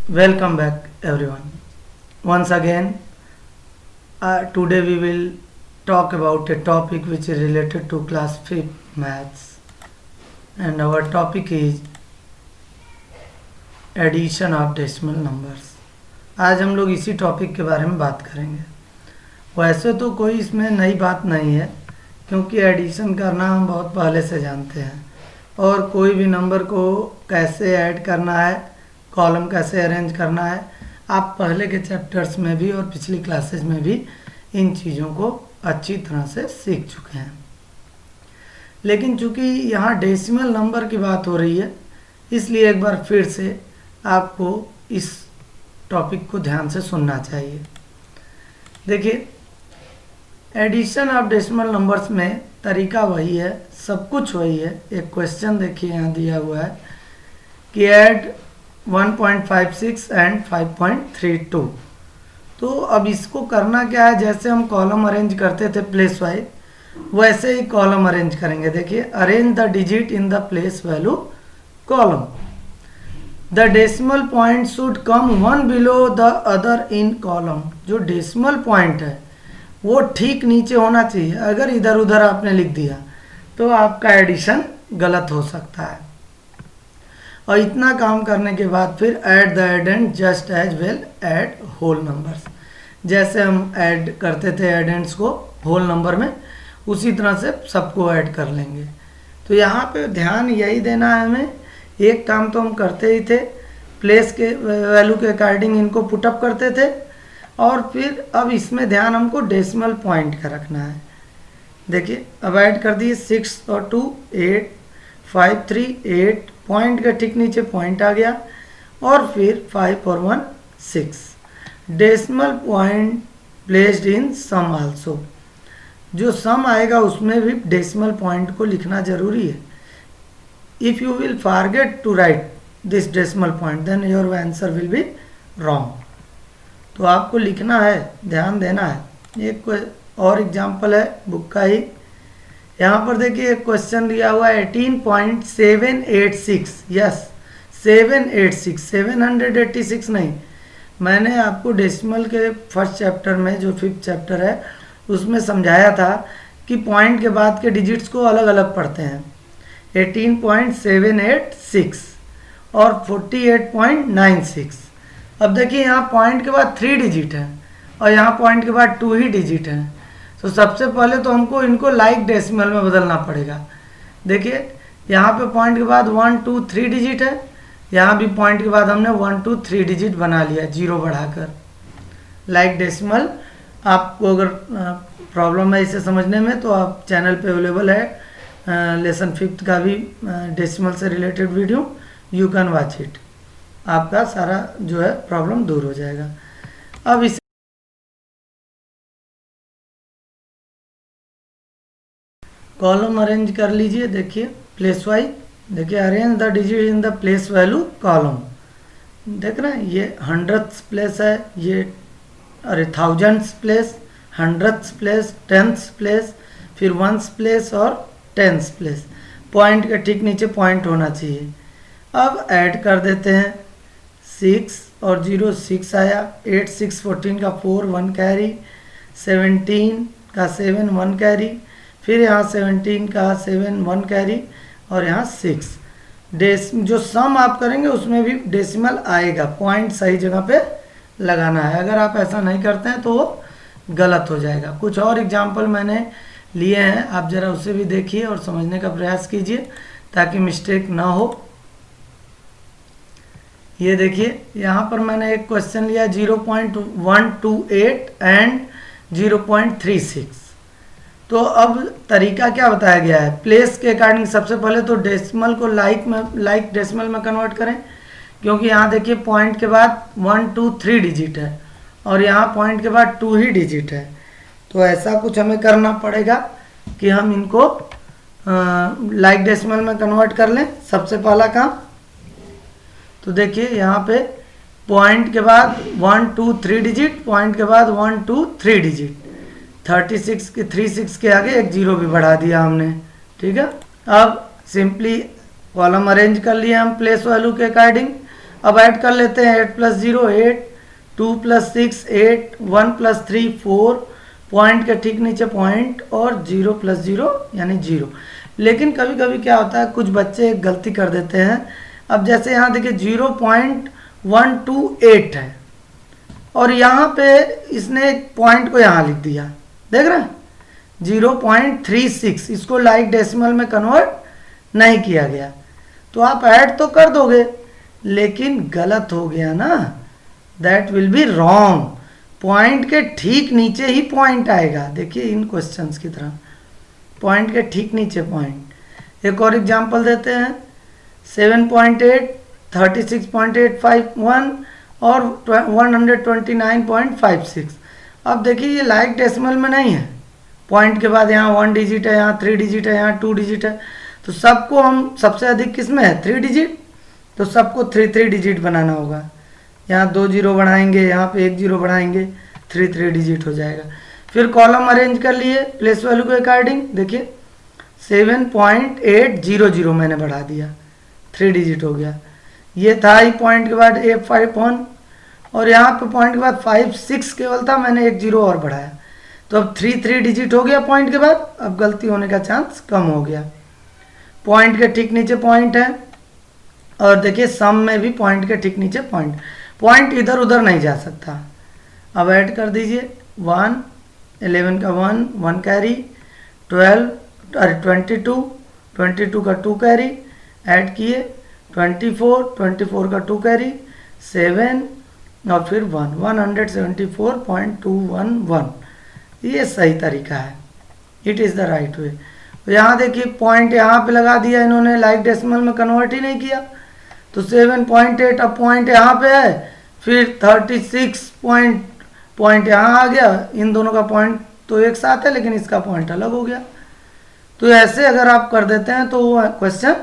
Welcome back, everyone. Once again, today we will talk about a topic which is related to class 5 maths, and our topic is addition of decimal numbers. आज हम लोग इसी topic के बारे में बात करेंगे। वैसे तो कोई इसमें नई बात नहीं है, क्योंकि एडिशन करना हम बहुत पहले से जानते हैं, और कोई भी नंबर को कैसे ऐड करना है, कॉलम कैसे अरेंज करना है, आप पहले के चैप्टर्स में भी और पिछली क्लासेस में भी इन चीज़ों को अच्छी तरह से सीख चुके हैं। लेकिन चूंकि यहाँ डेसिमल नंबर की बात हो रही है, इसलिए एक बार फिर से आपको इस टॉपिक को ध्यान से सुनना चाहिए। देखिए, एडिशन ऑफ डेसिमल नंबर्स में तरीका वही है, सब कुछ वही है। एक क्वेश्चन देखिए यहाँ दिया हुआ है कि ऐड 1.56 एंड 5.32। तो अब इसको करना क्या है, जैसे हम कॉलम अरेंज करते थे प्लेस वाइज, वैसे ही कॉलम अरेंज करेंगे। देखिए, arrange the digit in the place value column. The decimal point should come one below the other in column. जो डेसिमल पॉइंट है वो ठीक नीचे होना चाहिए। अगर इधर उधर आपने लिख दिया तो आपका एडिशन गलत हो सकता है। और इतना काम करने के बाद फिर add the addend just as well add whole numbers. जैसे हम ऐड करते थे एडेंट्स को होल नंबर में, उसी तरह से सबको ऐड कर लेंगे। तो यहाँ पे ध्यान यही देना है हमें। एक काम तो हम करते ही थे, प्लेस के वैल्यू के अकॉर्डिंग इनको पुटअप करते थे, और फिर अब इसमें ध्यान हमको डेसिमल पॉइंट का रखना है। देखिए, अब ऐड कर दिए 6 और 2 8, 5 3 8, पॉइंट का ठीक नीचे पॉइंट आ गया, और फिर 5 और 1 6। Decimal point placed in sum also. जो सम आएगा उसमें भी डेसिमल पॉइंट को लिखना जरूरी है। If you will forget to write this decimal point then your answer will be wrong. तो आपको लिखना है, ध्यान देना है। एक और एग्जांपल है बुक का ही। यहाँ पर देखिए एक क्वेश्चन दिया हुआ है 18.786। यस, 786, 786 नहीं। मैंने आपको डेसिमल के फर्स्ट चैप्टर में, जो 5th चैप्टर है, उसमें समझाया था कि पॉइंट के बाद के डिजिट्स को अलग अलग पढ़ते हैं। 18.786 और 48.96। अब देखिए, यहाँ पॉइंट के बाद 3 डिजिट है और यहाँ पॉइंट के बाद 2 ही डिजिट है। तो सबसे पहले तो हमको इनको लाइक डेसिमल में बदलना पड़ेगा। देखिए, यहाँ पे पॉइंट के बाद 1 2 3 डिजिट है, यहाँ भी पॉइंट के बाद हमने 1 2 3 डिजिट बना लिया, 0 बढ़ाकर। लाइक डेसिमल, आपको अगर प्रॉब्लम है इसे समझने में, तो आप चैनल पे अवेलेबल है लेसन 5th का भी डेसिमल से related video, you can watch it. आपका सारा जो है प्रॉब्लम दूर हो जाएगा। अब इसे कॉलम अरेंज कर लीजिए। देखिए, प्लेस वाइज। देखिए, arrange the digit in the place value column. देख रहे हैं, ये 100th प्लेस है, ये 1000th place, 100th place, 10th place, फिर 1st प्लेस और 10th प्लेस। पॉइंट के ठीक नीचे पॉइंट होना चाहिए। अब ऐड कर देते हैं। 6 और 0 6 आया, 8 6 14 का 4 1 कैरी, 17 का 7 1 कैरी, फिर यहाँ 17 का 7 1 कैरी, और यहाँ 6। जो सम आप करेंगे उसमें भी डेसिमल आएगा। पॉइंट सही जगह पे लगाना है। अगर आप ऐसा नहीं करते हैं तो वो गलत हो जाएगा। कुछ और एग्जाम्पल मैंने लिए हैं, आप ज़रा उसे भी देखिए और समझने का प्रयास कीजिए ताकि मिस्टेक ना हो। ये देखिए, यहाँ पर मैंने एक क्वेश्चन लिया 0.128 एंड 0.36। तो अब तरीका क्या बताया गया है, प्लेस के अकॉर्डिंग सबसे पहले तो डेसिमल को लाइक डेसिमल में कन्वर्ट करें, क्योंकि यहाँ देखिए पॉइंट के बाद 1 2 3 डिजिट है और यहाँ पॉइंट के बाद 2 ही डिजिट है। तो ऐसा कुछ हमें करना पड़ेगा कि हम इनको लाइक डेसिमल में कन्वर्ट कर लें। सबसे पहला काम तो देखिए, यहाँ पे पॉइंट के बाद 1 2 3 डिजिट, पॉइंट के बाद 1 2 3 डिजिट, 36 के 36 के आगे एक 0 भी बढ़ा दिया हमने। ठीक है, अब सिंपली कॉलम अरेंज कर लिए हम प्लेस वैल्यू के अकॉर्डिंग। अब ऐड कर लेते हैं 8 + 0 8, 2 + 6 8, 1 + 3 4, पॉइंट के ठीक नीचे पॉइंट और 0 + 0 यानी 0। लेकिन कभी कभी क्या होता है, कुछ बच्चे एक गलती कर देते हैं। अब जैसे यहाँ देखिए 0.128 है और यहाँ पे इसने पॉइंट को यहाँ लिख दिया, देख रहे हैं 0.36, इसको लाइक डेसिमल में कन्वर्ट नहीं किया गया। तो आप ऐड तो कर दोगे लेकिन गलत हो गया ना, that will be wrong. Point के ठीक नीचे ही पॉइंट आएगा, देखिए इन क्वेश्चंस की तरह पॉइंट के ठीक नीचे पॉइंट। एक और एग्जांपल देते हैं 7.8, 36.851 और 129.56। अब देखिए ये लाइक डेसिमल में नहीं है, पॉइंट के बाद यहाँ 1 डिजिट है, यहाँ 3 डिजिट है, यहाँ 2 डिजिट है। तो सबको हम सबसे अधिक किस में है 3 डिजिट, तो सबको 3 डिजिट बनाना होगा। यहाँ 2 जीरो बढ़ाएंगे, यहाँ पे 1 जीरो बढ़ाएंगे, 3 डिजिट हो जाएगा। फिर कॉलम अरेंज कर लिए प्लेस वैल्यू के अकॉर्डिंग, देखिए 7.800 मैंने बढ़ा दिया, 3 डिजिट हो गया। ये था ही पॉइंट के बाद A51 और यहाँ पे पॉइंट के बाद 5 6 केवल था, मैंने 1 जीरो और बढ़ाया, तो अब 3 डिजिट हो गया पॉइंट के बाद। अब गलती होने का चांस कम हो गया। पॉइंट के ठीक नीचे पॉइंट है और देखिए सम में भी पॉइंट के ठीक नीचे पॉइंट इधर उधर नहीं जा सकता। अब ऐड कर दीजिए 1, 11 का 1 कैरी, 22 का 2 कैरी, ऐड किए 24 का 2 कैरी, 7 और फिर 1, 174.211। ये सही तरीका है, it is the right way. यहाँ देखिए पॉइंट यहाँ पे लगा दिया इन्होंने, लाइक डेसिमल में कन्वर्ट ही नहीं किया, तो 7.8 अब पॉइंट यहाँ पे है, फिर 36 पॉइंट यहाँ आ गया। इन दोनों का पॉइंट तो एक साथ है लेकिन इसका पॉइंट अलग हो गया। तो ऐसे अगर आप कर देते हैं तो वो क्वेश्चन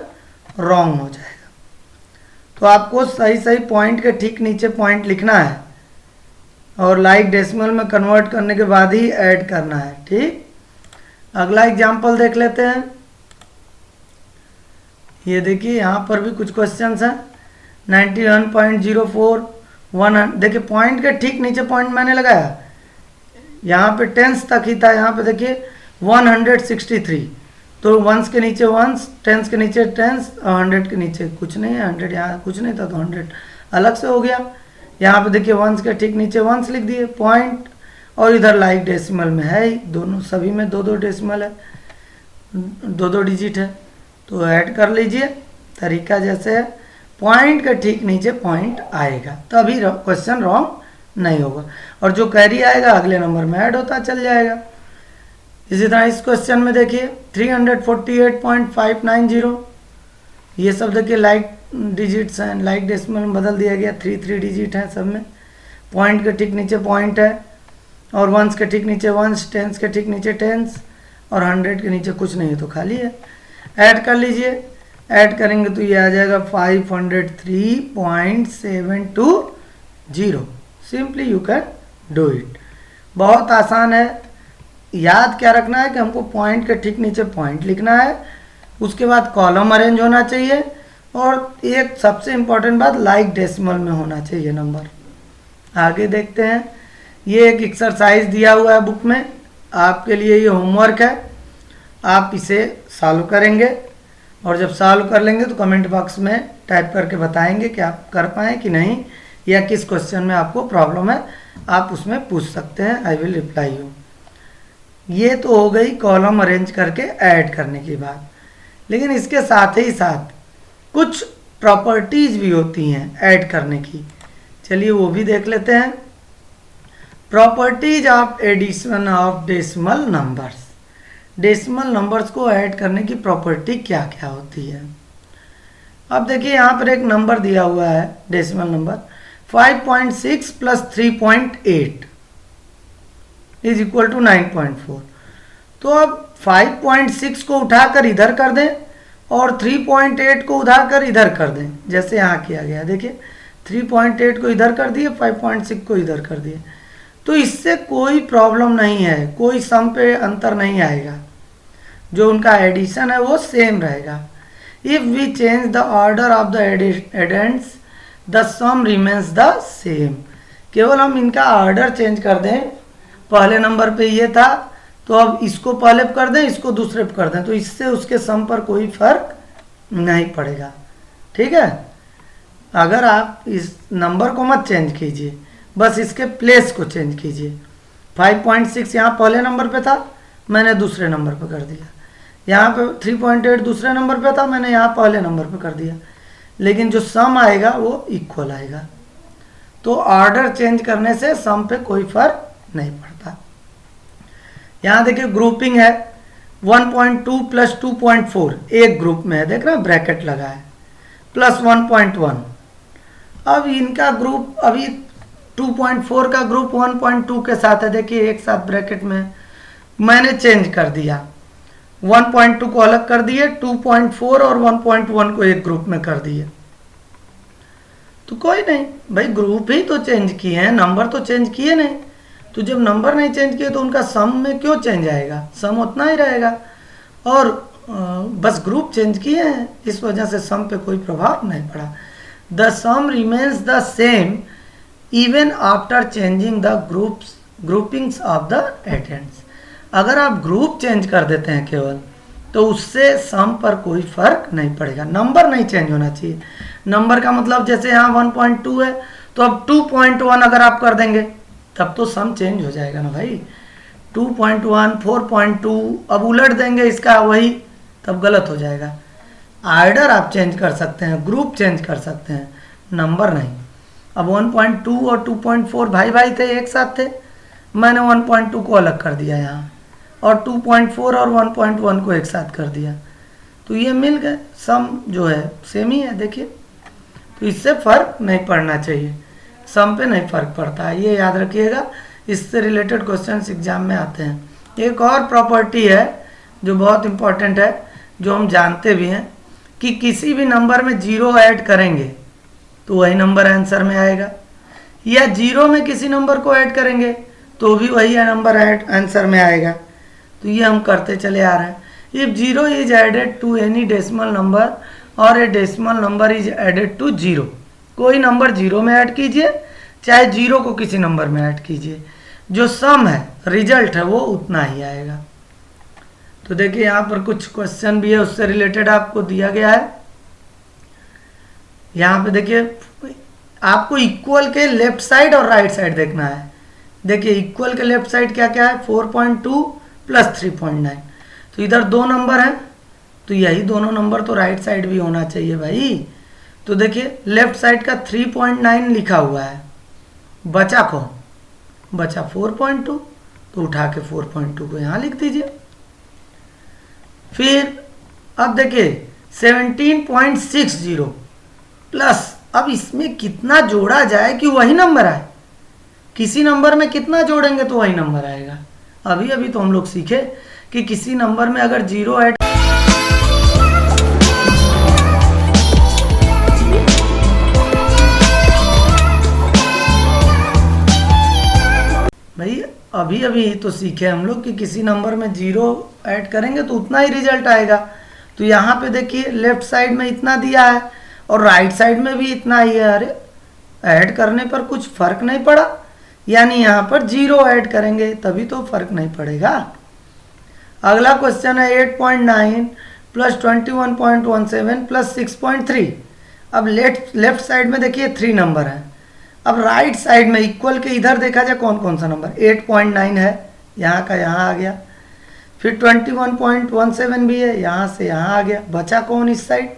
रॉन्ग हो जाएगा। तो आपको सही सही पॉइंट के ठीक नीचे पॉइंट लिखना है और लाइक डेसिमल में कन्वर्ट करने के बाद ही ऐड करना है, ठीक। अगला एग्जाम्पल देख लेते हैं। ये देखिए यहाँ पर भी कुछ क्वेश्चंस हैं। 91.04 1, देखिए पॉइंट के ठीक नीचे पॉइंट मैंने लगाया, यहाँ पे टेंस तक ही था। यहाँ पे देखिए 163, तो वंस के नीचे वंस, टेंस के नीचे टेंस और 100 के नीचे कुछ नहीं है। 100 यहाँ कुछ नहीं था तो 100 अलग से हो गया। यहाँ पे देखिए वंस के ठीक नीचे वंस लिख दिए पॉइंट, और इधर लाइक डेसिमल में है ही, दोनों सभी में 2 डेसिमल है, 2 डिजिट है। तो ऐड कर लीजिए, तरीका जैसे है, पॉइंट के ठीक नीचे पॉइंट आएगा तभी क्वेश्चन रॉन्ग नहीं होगा, और जो कैरी आएगा अगले नंबर में ऐड होता चल जाएगा। इसी तरह इस क्वेश्चन में देखिए 348.590, ये सब देखिए लाइक डिजिट्स हैं, लाइक डेसिमल में बदल दिया गया, 3 डिजिट हैं सब में। पॉइंट के ठीक नीचे पॉइंट है और वंस के ठीक नीचे वंस, टेंस के ठीक नीचे टेंस और 100 के नीचे कुछ नहीं है तो खाली है। ऐड कर लीजिए, ऐड करेंगे तो ये आ जाएगा 503.720। Simply you can do it. बहुत आसान है। याद क्या रखना है कि हमको पॉइंट के ठीक नीचे पॉइंट लिखना है, उसके बाद कॉलम अरेंज होना चाहिए, और एक सबसे इम्पोर्टेंट बात लाइक डेसिमल में होना चाहिए नंबर। आगे देखते हैं। ये एक एक्सरसाइज दिया हुआ है बुक में, आपके लिए ये होमवर्क है। आप इसे सॉल्व करेंगे और जब सॉल्व कर लेंगे तो कमेंट बॉक्स में टाइप करके बताएंगे कि आप कर पाएँ कि नहीं, या किस क्वेश्चन में आपको प्रॉब्लम है, आप उसमें पूछ सकते हैं। I will reply you. ये तो हो गई कॉलम अरेंज करके ऐड करने की बात, लेकिन इसके साथ ही साथ कुछ प्रॉपर्टीज भी होती हैं ऐड करने की। चलिए वो भी देख लेते हैं। Properties of addition of decimal numbers. Decimal numbers को ऐड करने की प्रॉपर्टी क्या क्या होती है। अब देखिए यहाँ पर एक नंबर दिया हुआ है, decimal number 5.6 + 3.8 is equal to 9.4। तो अब 5.6 को उठाकर इधर कर दें और 3.8 को उठाकर इधर कर दें, जैसे यहाँ किया गया। देखिए 3.8 को इधर कर दिए, 5.6 को इधर कर दिए, तो इससे कोई प्रॉब्लम नहीं है, कोई सम पे अंतर नहीं आएगा, जो उनका एडिशन है वो सेम रहेगा। If we change the order of the addends the sum remains the same. केवल हम इनका ऑर्डर चेंज कर दें, पहले नंबर पे ये था तो अब इसको पहले पे कर दें, इसको दूसरे पे कर दें, तो इससे उसके सम पर कोई फर्क नहीं पड़ेगा। ठीक है, अगर आप इस नंबर को मत चेंज कीजिए, बस इसके प्लेस को चेंज कीजिए। 5.6 यहाँ पहले नंबर पे था, मैंने दूसरे नंबर पे कर दिया। यहाँ पे 3.8 दूसरे नंबर पे था, मैंने यहाँ पहले नंबर पे कर दिया, लेकिन जो सम आएगा वो इक्वल आएगा। तो ऑर्डर चेंज करने से सम पे कोई फर्क नहीं पड़ता। यहाँ देखिए ग्रुपिंग है, 1.2 प्लस 2.4 एक ग्रुप में है, देख रहे हैं ब्रैकेट लगा है, प्लस 1.1। अब इनका ग्रुप अभी 2.4 का ग्रुप 1.2 के साथ है, देखिए एक साथ ब्रैकेट में मैंने चेंज कर दिया, 1.2 को अलग कर दिए, 2.4 और 1.1 को एक ग्रुप में कर दिए। तो कोई नहीं भाई, ग्रुप ही तो चेंज किए हैं, नंबर तो चेंज किए नहीं। तो जब नंबर नहीं चेंज किए तो उनका सम में क्यों चेंज आएगा, सम उतना ही रहेगा। और बस ग्रुप चेंज किए हैं, इस वजह से सम पे कोई प्रभाव नहीं पड़ा। The sum remains the same even after changing the groupings of the addends. अगर आप ग्रुप चेंज कर देते हैं केवल, तो उससे सम पर कोई फर्क नहीं पड़ेगा, नंबर नहीं चेंज होना चाहिए। नंबर का मतलब जैसे यहाँ 1.2 है तो अब 2.1 अगर आप कर देंगे तब तो सम चेंज हो जाएगा ना भाई। 2.1 4.2 अब उलट देंगे इसका वही, तब गलत हो जाएगा। ऑर्डर आप चेंज कर सकते हैं, ग्रुप चेंज कर सकते हैं, नंबर नहीं। अब 1.2 और 2.4 भाई भाई थे, एक साथ थे, मैंने 1.2 को अलग कर दिया यहाँ, और 2.4 और 1.1 को एक साथ कर दिया, तो ये मिल गए, सम जो है सेम ही है। देखिए, तो इससे फर्क नहीं पड़ना चाहिए, सम पे नहीं फर्क पड़ता है, ये याद रखिएगा। इससे रिलेटेड क्वेश्चंस एग्जाम में आते हैं। एक और प्रॉपर्टी है जो बहुत इंपॉर्टेंट है, जो हम जानते भी हैं, कि किसी भी नंबर में जीरो ऐड करेंगे तो वही नंबर आंसर में आएगा, या जीरो में किसी नंबर को ऐड करेंगे तो भी वही नंबर ऐड आंसर में आएगा। तो ये हम करते चले आ रहे हैं। If zero is added to any decimal number और a decimal number is added to zero, कोई नंबर जीरो में ऐड कीजिए, चाहे जीरो को किसी नंबर में ऐड कीजिए, जो सम है, रिजल्ट है, वो उतना ही आएगा। तो देखिए यहाँ पर कुछ क्वेश्चन भी है, उससे रिलेटेड आपको दिया गया है। यहाँ पे देखिए आपको इक्वल के लेफ्ट साइड और राइट साइड देखना है। देखिए इक्वल के लेफ्ट साइड क्या क्या है, 4.2 प्लस 3.9, तो इधर दो नंबर हैं, तो यही दोनों नंबर तो राइट साइड भी होना चाहिए भाई। तो देखिए लेफ्ट साइड का 3.9 लिखा हुआ है, बचा कौन, बचा 4.2, तो उठा के 4.2 को यहाँ लिख दीजिए। फिर अब देखिए 17.60 प्लस, अब इसमें कितना जोड़ा जाए कि वही नंबर आए, किसी नंबर में कितना जोड़ेंगे तो वही नंबर आएगा। अभी अभी तो हम लोग सीखे कि किसी नंबर में अगर जीरो ऐड, भाई अभी अभी तो सीखे हम लोग कि किसी नंबर में जीरो ऐड करेंगे तो उतना ही रिजल्ट आएगा। तो यहाँ पे देखिए लेफ्ट साइड में इतना दिया है और राइट साइड में भी इतना ही है, अरे ऐड करने पर कुछ फर्क नहीं पड़ा, यानी यहाँ पर जीरो ऐड करेंगे तभी तो फर्क नहीं पड़ेगा। अगला क्वेश्चन है 8.9 प्लस 21.17 प्लस 6.3। अब लेफ्ट साइड में देखिए 3 नंबर है, अब राइट साइड में इक्वल के इधर देखा जाए कौन कौन सा नंबर, 8.9 है, यहाँ का यहाँ आ गया, फिर 21.17 भी है, यहाँ से यहाँ आ गया, बचा कौन इस साइड,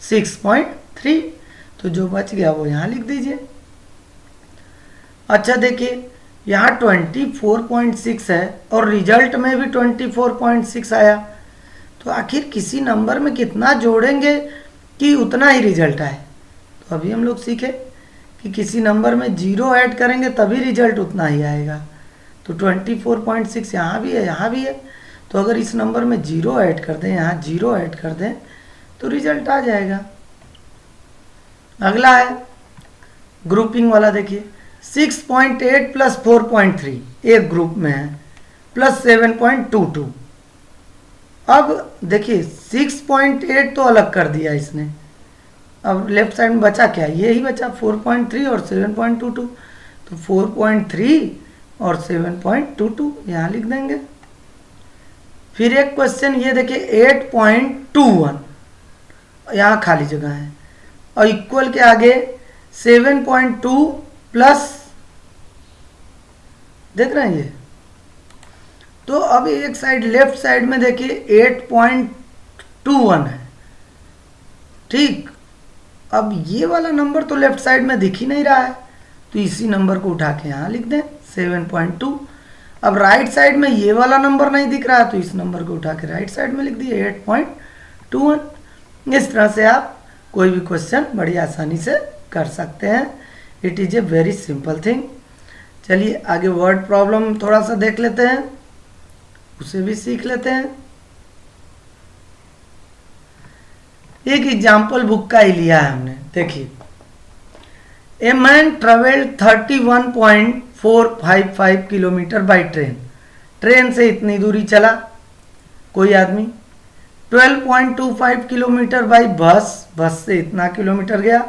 6.3, तो जो बच गया वो यहाँ लिख दीजिए। अच्छा देखिए यहाँ 24.6 है और रिजल्ट में भी 24.6 आया, तो आखिर किसी नंबर में कितना जोड़ेंगे कि उतना ही रिजल्ट आए। तो अभी हम लोग सीखे कि किसी नंबर में जीरो ऐड करेंगे तभी रिजल्ट उतना ही आएगा। तो 24.6 यहाँ भी है, यहाँ भी है, तो अगर इस नंबर में जीरो ऐड कर दें, यहाँ जीरो ऐड कर दें तो रिजल्ट आ जाएगा। अगला है ग्रुपिंग वाला, देखिए 6.8 प्लस 4.3 एक ग्रुप में है, प्लस 7.22। अब देखिए 6.8 तो अलग कर दिया इसने, अब लेफ्ट साइड में बचा क्या, ये ही बचा 4.3 और 7.22, तो 4.3 और 7.22 यहाँ लिख देंगे। फिर एक क्वेश्चन ये देखिए 8.21, यहाँ खाली जगह है, और इक्वल के आगे 7.2 प्लस, देख रहे हैं ये। तो अब एक साइड लेफ्ट साइड में देखिए 8.21 है, ठीक। अब ये वाला नंबर तो लेफ्ट साइड में दिख ही नहीं रहा है, तो इसी नंबर को उठा के यहाँ लिख दें 7.2। अब राइट साइड में ये वाला नंबर नहीं दिख रहा है, तो इस नंबर को उठा के राइट साइड में लिख दिए 8.21। इस तरह से आप कोई भी क्वेश्चन बड़ी आसानी से कर सकते हैं। It is a very simple thing. चलिए आगे वर्ड प्रॉब्लम थोड़ा सा देख लेते हैं, उसे भी सीख लेते हैं। एक एग्जाम्पल बुक का ही लिया है हमने, देखिए। A man travelled 31.455 kilometre by train, train से इतनी दूरी चला कोई आदमी। 12.25 किलोमीटर बाई बस, बस से इतना किलोमीटर गया।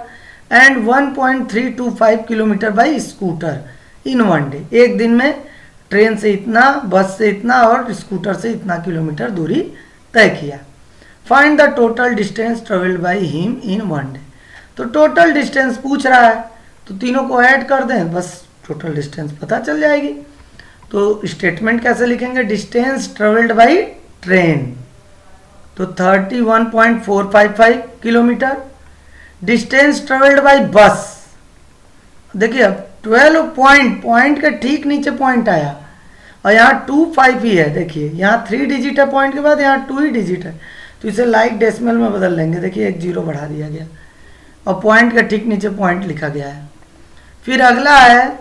And 1.325 kilometre by scooter in one day, एक दिन में ट्रेन से इतना, बस से इतना और स्कूटर से इतना किलोमीटर दूरी तय किया। Find the total distance travelled by him in one day. तो टोटल डिस्टेंस पूछ रहा है, तो तीनों को ऐड कर दें, बस टोटल डिस्टेंस पता चल जाएगी। तो स्टेटमेंट कैसे लिखेंगे, डिस्टेंस ट्रेवल्ड बाई ट्रेन, तो 31.455 kilometre. Distance travelled by bus, देखिए अब 12 पॉइंट के ठीक नीचे पॉइंट आया, और यहाँ 25 ही है, देखिए यहाँ 3 डिजिट है पॉइंट के बाद, यहाँ 2 ही डिजिट है, तो इसे लाइक डेसिमल में बदल लेंगे। देखिए एक जीरो बढ़ा दिया गया और पॉइंट के ठीक नीचे पॉइंट लिखा गया है। फिर अगला है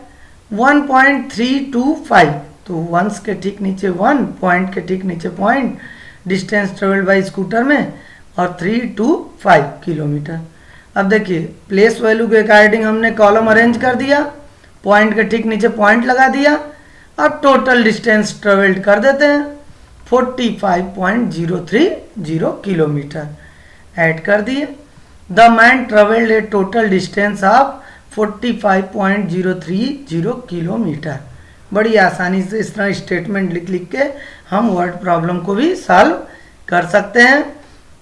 1.325, तो वंस के ठीक नीचे 1, पॉइंट के ठीक नीचे point, distance travelled by scooter में, और 325 किलोमीटर। अब देखिए प्लेस वैल्यू के अकॉर्डिंग हमने कॉलम अरेंज कर दिया, पॉइंट के ठीक नीचे पॉइंट लगा दिया। अब टोटल डिस्टेंस ट्रेवल्ड कर देते हैं 45.030 किलोमीटर, ऐड कर दिए। The man travelled A total distance of 45.030 kilometre. बड़ी आसानी से इस तरह स्टेटमेंट लिख के हम वर्ड प्रॉब्लम को भी सॉल्व कर सकते हैं।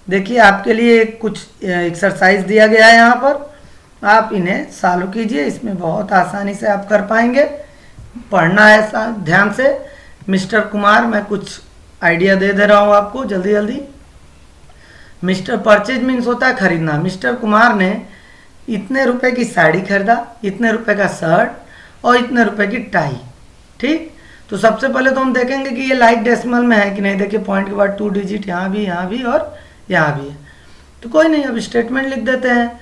देखिए आपके लिए कुछ एक्सरसाइज दिया गया है यहाँ पर, आप इन्हें सॉल्व कीजिए, इसमें बहुत आसानी से आप कर पाएंगे। पढ़ना है ध्यान से। मिस्टर कुमार, मैं कुछ आइडिया दे रहा हूँ आपको जल्दी जल्दी। मिस्टर परचेज मीन्स होता है खरीदना। मिस्टर कुमार ने इतने रुपए की साड़ी खरीदा, इतने रुपए का शर्ट और इतने रुपए की टाई, ठीक। तो सबसे पहले तो हम देखेंगे कि ये लाइक डेसिमल में है कि नहीं। देखिए पॉइंट के बाद 2 डिजिट यहाँ भी और यहाँ भी है, तो कोई नहीं, अब स्टेटमेंट लिख देते हैं।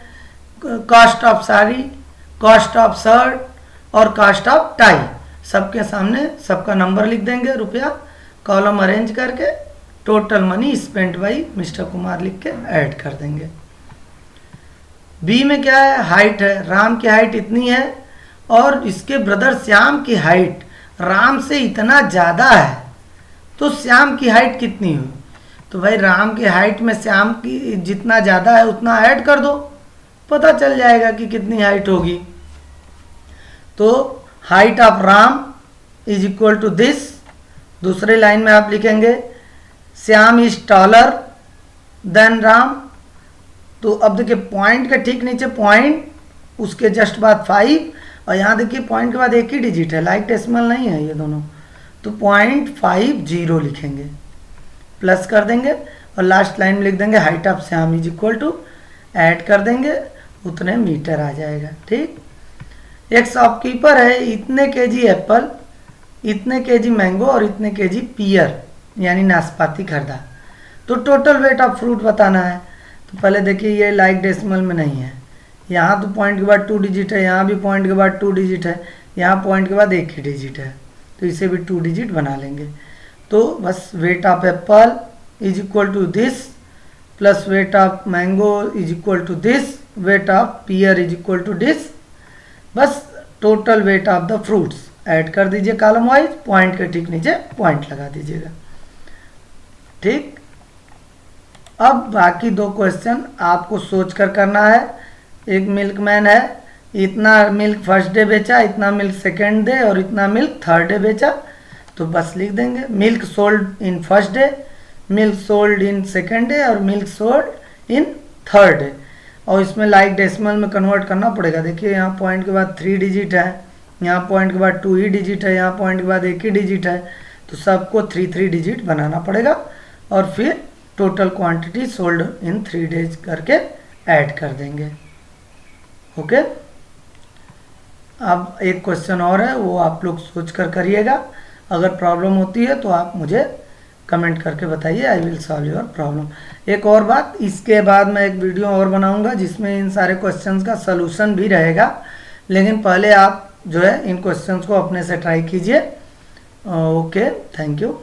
Cost of sari, cost of shirt और कॉस्ट ऑफ टाई, सबके सामने सबका नंबर लिख देंगे, रुपया, कॉलम अरेंज करके total money spent by mister Kumar लिख के ऐड कर देंगे। बी में क्या है, हाइट है। राम की हाइट इतनी है और इसके ब्रदर श्याम की हाइट राम से इतना ज़्यादा है, तो श्याम की हाइट कितनी हुई। तो भाई राम की हाइट में श्याम की जितना ज़्यादा है उतना ऐड कर दो, पता चल जाएगा कि कितनी हाइट होगी। तो height of Ram is equal to this. दूसरे लाइन में आप लिखेंगे Shyam is taller than Ram. तो अब देखिए पॉइंट के ठीक नीचे पॉइंट, उसके जस्ट बाद 5, और यहाँ देखिए पॉइंट के बाद एक ही डिजिट है, लाइक डेसिमल नहीं है ये दोनों, तो 0.50 लिखेंगे, प्लस कर देंगे और लास्ट लाइन में लिख देंगे height of Shyam is equal to, add कर देंगे, उतने मीटर आ जाएगा, ठीक। एक शॉपकीपर है, इतने केजी एप्पल, इतने केजी मैंगो और इतने केजी पियर यानी नाशपाती खरीदा। तो टोटल वेट ऑफ फ्रूट बताना है। तो पहले देखिए ये लाइक डेसिमल में नहीं है, यहाँ तो पॉइंट के बाद 2 डिजिट है, यहाँ भी पॉइंट के बाद 2 डिजिट है, यहाँ पॉइंट के बाद एक ही डिजिट है, तो इसे भी 2 डिजिट बना लेंगे। तो बस weight of apple is equal to this, plus weight of mango is equal to this, weight of pear is equal to this. बस total weight of the fruits add कर दीजिए कॉलम वाइज, पॉइंट के ठीक नीचे point लगा दीजिएगा, ठीक। अब बाकी 2 क्वेश्चन आपको सोच कर करना है। एक मिल्कमैन है, इतना मिल्क फर्स्ट डे बेचा, इतना मिल्क सेकेंड डे और इतना मिल्क थर्ड डे बेचा, तो बस लिख देंगे milk sold in first day, milk sold in second day और milk sold in third day. और इसमें लाइक डेसिमल में कन्वर्ट करना पड़ेगा। देखिए यहाँ पॉइंट के बाद 3 डिजिट है, यहाँ पॉइंट के बाद 2 ही डिजिट है, यहाँ पॉइंट के बाद 1 ही डिजिट है, तो सबको 3 डिजिट बनाना पड़ेगा और फिर total quantity sold in 3 days करके ऐड कर देंगे। ओके, अब एक क्वेश्चन और है, वो आप लोग सोच कर करिएगा। अगर प्रॉब्लम होती है तो आप मुझे कमेंट करके बताइए, I will solve your problem. एक और बात, इसके बाद मैं एक वीडियो और बनाऊंगा जिसमें इन सारे क्वेश्चंस का सलूशन भी रहेगा, लेकिन पहले आप जो है इन क्वेश्चंस को अपने से ट्राई कीजिए। Okay, thank you.